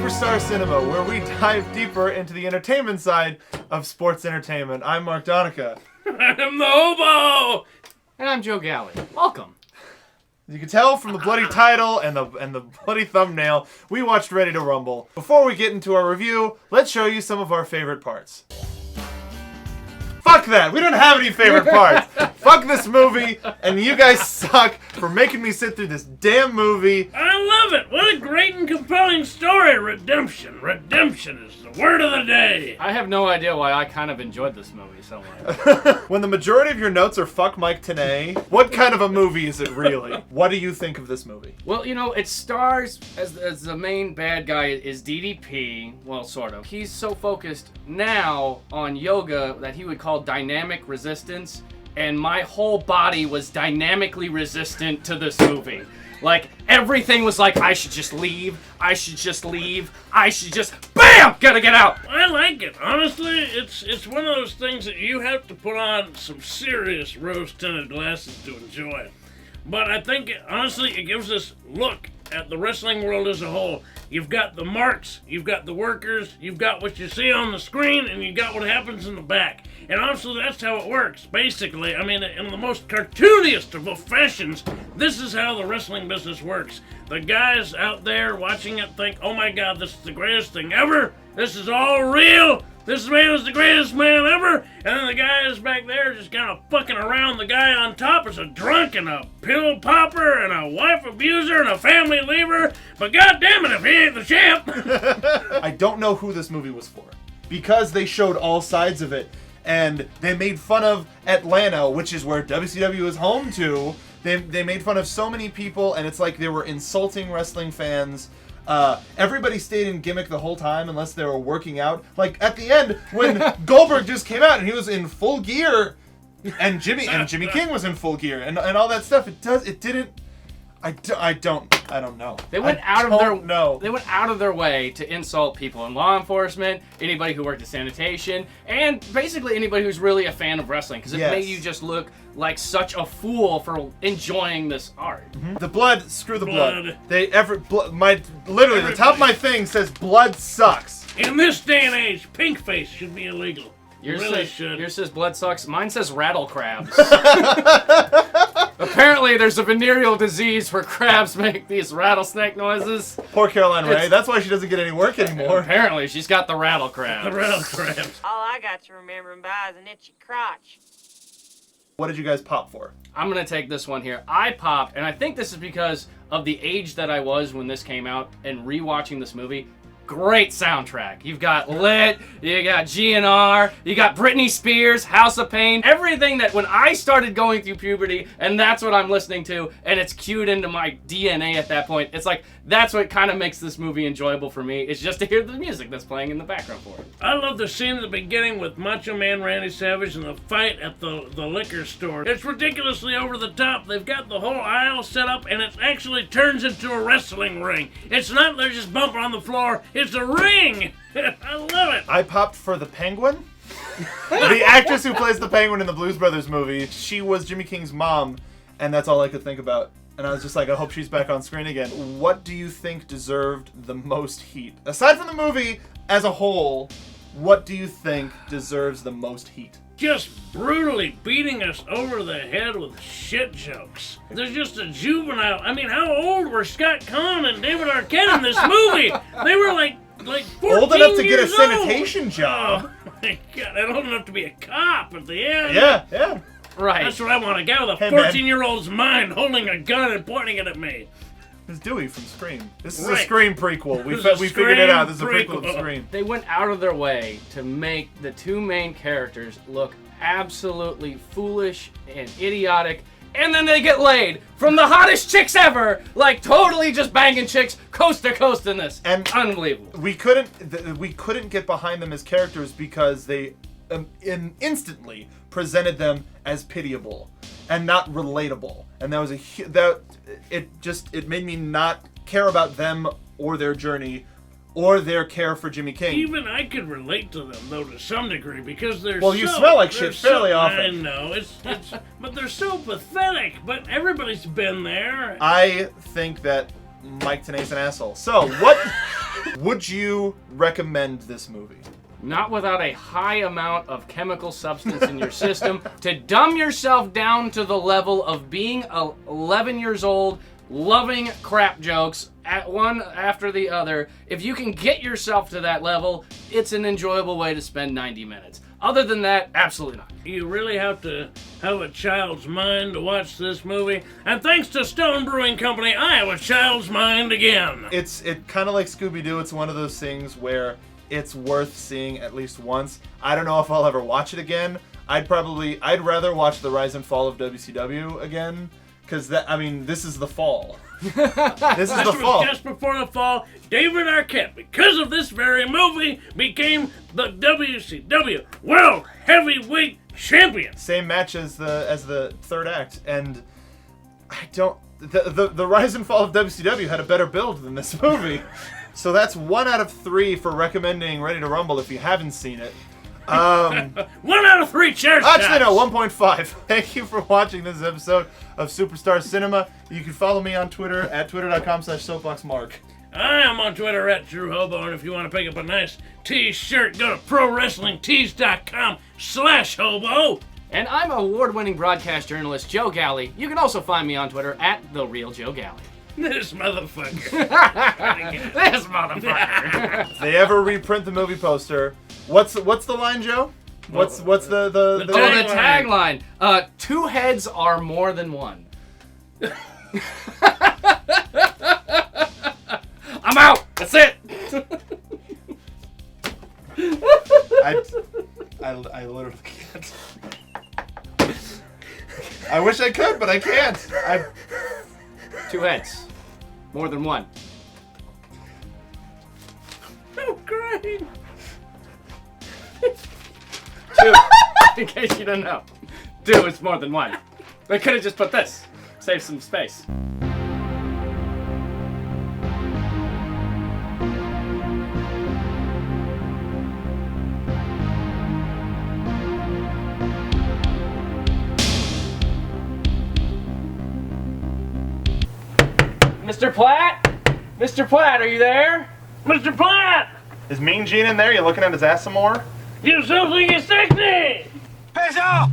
Superstar Cinema, where we dive deeper into the entertainment side of sports entertainment. I'm Mark Donica. I'm the Hobo! And I'm Joe Galley. Welcome. You can tell from the bloody title and the bloody thumbnail, we watched Ready to Rumble. Before we get into our review, let's show you some of our favorite parts. Fuck that! We don't have any favorite parts! Fuck this movie, and you guys suck for making me sit through this damn movie. I love it! What a great and compelling story! Redemption. Redemption is the word of the day! I have no idea why I kind of enjoyed this movie so much. When the majority of your notes are fuck Mike Tenay, what kind of a movie is it really? What do you think of this movie? Well, you know, it stars as the main bad guy is DDP. Well, sort of. He's so focused now on yoga that he would call dynamic resistance, and my whole body was dynamically resistant to this movie. Like, everything was like, I should just leave, I should just leave, I should just, BAM! Gotta get out! I like it. Honestly, it's one of those things that you have to put on some serious rose-tinted glasses to enjoy. But I think, honestly, it gives us look at the wrestling world as a whole. You've got the marks, you've got the workers, you've got what you see on the screen, and you've got what happens in the back. And honestly, that's how it works, basically. I mean, in the most cartooniest of fashions, this is how the wrestling business works. The guys out there watching it think, oh my god, this is the greatest thing ever, this is all real, this man is the greatest man ever, and then the guys back there just kind of fucking around. The guy on top is a drunk and a pill popper and a wife abuser and a family leaver, but god damn it if he ain't the champ! I don't know who this movie was for, because they showed all sides of it, and they made fun of Atlanta, which is where WCW is home to. They made fun of so many people, and it's like they were insulting wrestling fans. Everybody stayed in gimmick the whole time unless they were working out. Like at the end, when Goldberg just came out and he was in full gear, and Jimmy King was in full gear, and all that stuff. I don't know. They went out of their way to insult people in law enforcement, anybody who worked at sanitation, and basically anybody who's really a fan of wrestling, because it made you just look like such a fool for enjoying this art. Mm-hmm. The blood, screw the blood. Literally, the top of my thing says blood sucks. In this day and age, pink face should be illegal. Yours Should. says blood sucks. Mine says rattle crabs. Apparently, there's a venereal disease where crabs make these rattlesnake noises. Poor Caroline Ray. That's why she doesn't get any work anymore. Apparently, she's got the rattle crabs. The rattle crabs. All I got to remember him by is an itchy crotch. What did you guys pop for? I'm going to take this one here. I popped, and I think this is because of the age that I was when this came out and rewatching this movie. Great soundtrack. You've got Lit, you got GNR, you got Britney Spears, House of Pain, everything that when I started going through puberty, and that's what I'm listening to, and it's cued into my DNA at that point. It's like, that's what kind of makes this movie enjoyable for me, is just to hear the music that's playing in the background for it. I love the scene at the beginning with Macho Man Randy Savage and the fight at the liquor store. It's ridiculously over the top. They've got the whole aisle set up, and it actually turns into a wrestling ring. It's not they're just bumping on the floor. It's a ring! I love it! I popped for the Penguin. The actress who plays the Penguin in the Blues Brothers movie, she was Jimmy King's mom, and that's all I could think about. And I was just like, I hope she's back on screen again. What do you think deserved the most heat? Aside from the movie as a whole, what do you think deserves the most heat? Just brutally beating us over the head with shit jokes. There's just a juvenile. I mean, how old were Scott Conn and David Arquette in this movie? They were like 14 old enough to get a years sanitation old. job. Oh my god, and old enough to be a cop at the end. Yeah. Right. That's what I want, a guy with a Hey, man. 14-year-old's mind holding a gun and pointing it at me. It's Dewey from Scream. This is a Right. Scream prequel. We This is a figured it out. This is a Scream prequel to prequel. Scream. They went out of their way to make the two main characters look absolutely foolish and idiotic, and then they get laid from the hottest chicks ever, like totally just banging chicks coast to coast in this. And unbelievable. We couldn't get behind them as characters because they instantly presented them as pitiable and not relatable, and that was it made me not care about them or their journey or their care for Jimmy King. Even I could relate to them, though, to some degree, because they're you smell like shit fairly often. I know, it's but they're so pathetic, but everybody's been there. I think that Mike Tenay's an asshole. So, what would you recommend this movie? Not without a high amount of chemical substance in your system to dumb yourself down to the level of being 11 years old, loving crap jokes at one after the other. If you can get yourself to that level, it's an enjoyable way to spend 90 minutes. Other than that, absolutely not. You really have to have a child's mind to watch this movie. And thanks to Stone Brewing Company, I have a child's mind again. It kind of like Scooby-Doo. It's one of those things where it's worth seeing at least once. I don't know if I'll ever watch it again. I'd rather watch The Rise and Fall of WCW again, because this is the fall. This is the fall. Just before the fall, David Arquette, because of this very movie, became the WCW World Heavyweight Champion. Same match as the third act, and the Rise and Fall of WCW had a better build than this movie. So that's 1 out of 3 for recommending Ready to Rumble if you haven't seen it. 1 out of 3 chair shots. Actually, no, 1.5. Thank you for watching this episode of Superstar Cinema. You can follow me on Twitter at twitter.com/soapboxmark. I am on Twitter at Drew Hobo, and if you want to pick up a nice t-shirt, go to prowrestlingtees.com/hobo. And I'm award-winning broadcast journalist Joe Galley. You can also find me on Twitter at TheRealJoeGalley. This motherfucker. This motherfucker. If they ever reprint the movie poster, what's the line, Joe? What's the tagline? 2 heads are more than one. I'm out. That's it. I literally can't. I wish I could, but I can't. 2 heads, more than one. Oh, great. 2, in case you don't know. 2 is more than one. They could have just put this. Save some space. Mr. Platt? Mr. Platt, are you there? Mr. Platt, Is Mean Gene in there? You looking at his ass some more? you still think it's sexy? Piss off!